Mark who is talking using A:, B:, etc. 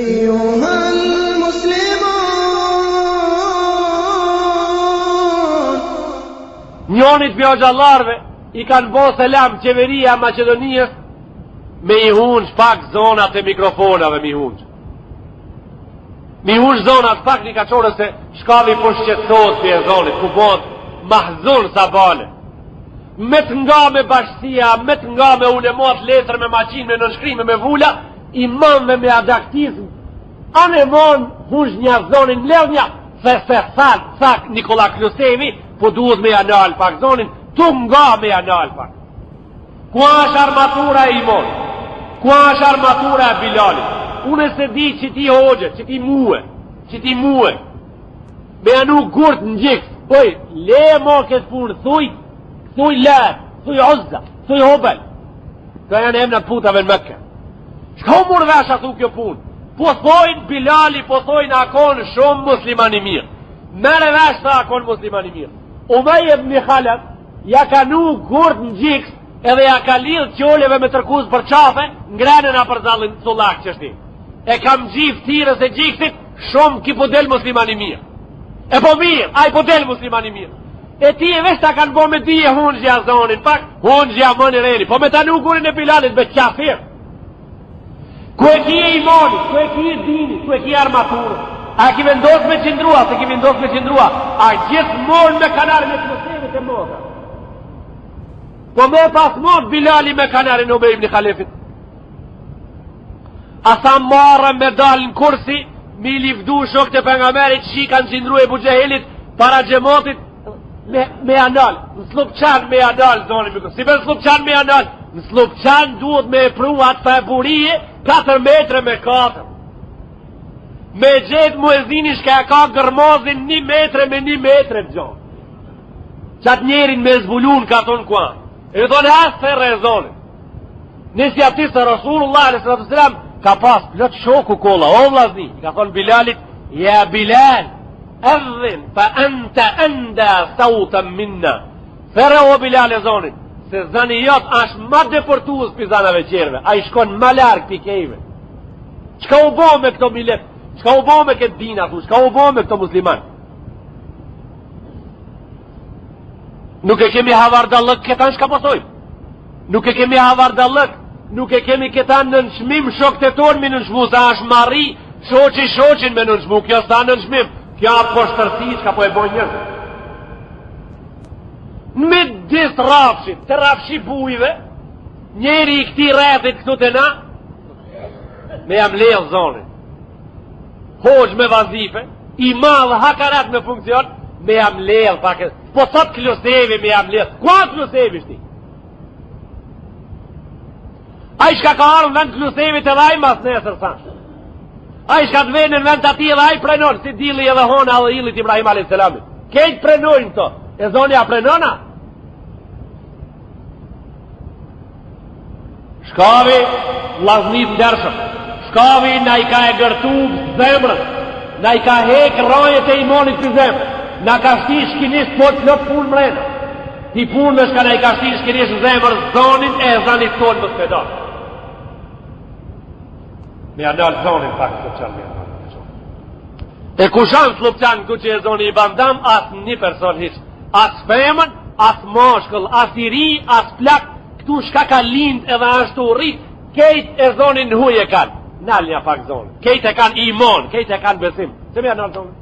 A: أيها المسلمون.
B: Njonit për gjallarve i kanë bo selam qeveria Maqedonisë me i hunç pak zonat e mikrofonave mi hunç. Mi hunç zonat pak një kaqore se shkavi po shqetësot për e zonit, ku bod mahzun sa bale. Me të nga me bashkësia, me të nga me ulemat, letër me maqin, me nënshkrime, me vula, imamve me adaktizm. Anë e mon hunç një zonin mledhja, se thak Nikola Klusevi, po duhet me anal pak zonin, tu nga me anal pak. Kua është armatura e imon? Kua është armatura e Bilalit? Unë se di që ti hoxhe, që ti muë, me anu gurt në gjikës, poj, le mo këtë punë, thuj Lat, thuj Uzza, thuj Hubal. Ka janë emnat putave në Mekke. Shka u murë vesh atu kjo punë? Po thojnë Bilali, po thojnë akon shumë muslimani mirë. Mere vesh ta akon muslimani mirë. Umej ibn Khalaf, ja ka nu gurt në gjikës, edhe ja ka lidh qoleve me tërkuz për qafe, ngrenën a për zallin sullak qështi. E kam gjif tirës e gjikësit, shumë ki po del muslimani mirë. E po mirë, a i po del muslimani mirë. E ti e vesh ta kanë bo me dije hunxhja zonin, pak hunxhja më në rejni, po me ta nuk gurin e Bilalit me qafir. Ku e ki e imani, ku e ki e dini, ku e ki armaturë. A ki vendos me qindrua, se ki vendos me qindrua, a gjithë mon me kanarën e Klosevit e moda. Po me pas mod Bilali me kanarën e Ubej ibn Khalefit. Asa marrën me dalë në kursi, mi livdu shok të pengamerit, shi kanë qindru e Bugjehelit, para gjemotit, me anal, në Slupçan me anal, zonin mikro. Si me Slupçan me anal, në Slupçan duhet me pruat për burije, 4 metre me 4. Me gjithë muezini shka ka gërmozin 1 metre me 1 metre gjohë. Qatë njerin me zbulun ka thonë kuan. E thonë asë të rezonin. Nësi atisë Rasulullah a.s. ka pas plët shoku kolla, o vlazni, ka thonë Bilalit, ja Bilal, Adhin, fa anta anda sautan minna. Fere o Bilal e zonin, se zani jot është ma deportuës për zanave qerve, a i shkon ma larkë për kejve. Qka u bo me këto milet, qka u bo me këtë dina, qka u bo me këto musliman. Nuk e kemi havardallëk këtan shka posojmë. Nuk e kemi havardallëk, nuk e kemi këtan në nëshmim shok të tonë me në nëshmu, sa është marri shoqin me në nëshmu, kjo sta në nëshmim. Kja po shtërsi që ka po e boj njërë. Në me disë rafshit, të rafshi bujve, njeri i këti rrethit këtu të na, me jam lejë zonin. Hoxh me vazife, i madhë hakarat me funksion, me jam lejë pak. Po sot Klusevi me jam lejë. Kua Klusevi shti? A i shka ka arën vend Klusevi të dhaj mas nesër sanë. A i shka të venë në vend të ati edhe a i prenon, si dili edhe hona edhe ilit Ibrahim a.s. Kejtë prenojnë to, e zonja prenona? Shkavi, laznit ndërshëm, shkavi na i ka e gërtu zemrën, na i ka hek rajet e imonit për zemrën, na ka shti shkinisht po të lëp punë mrena. Ti punë me shka na i ka shti shkinisht zemrën zonin e zanit tonë më spedar. Me anal zonin pak Slupçan me anal. E kushan Slupçan ku që e zoni i bandam, asë një person hiq. Asë femën, asë moshkëll, asë i ri, asë plak, këtu shka ka lind edhe ashtu rrit, kejt e zonin në huj e kanë. Nal një pak zonin. Kejt e kanë imon, kejt e kanë besim. Se me anal zonin?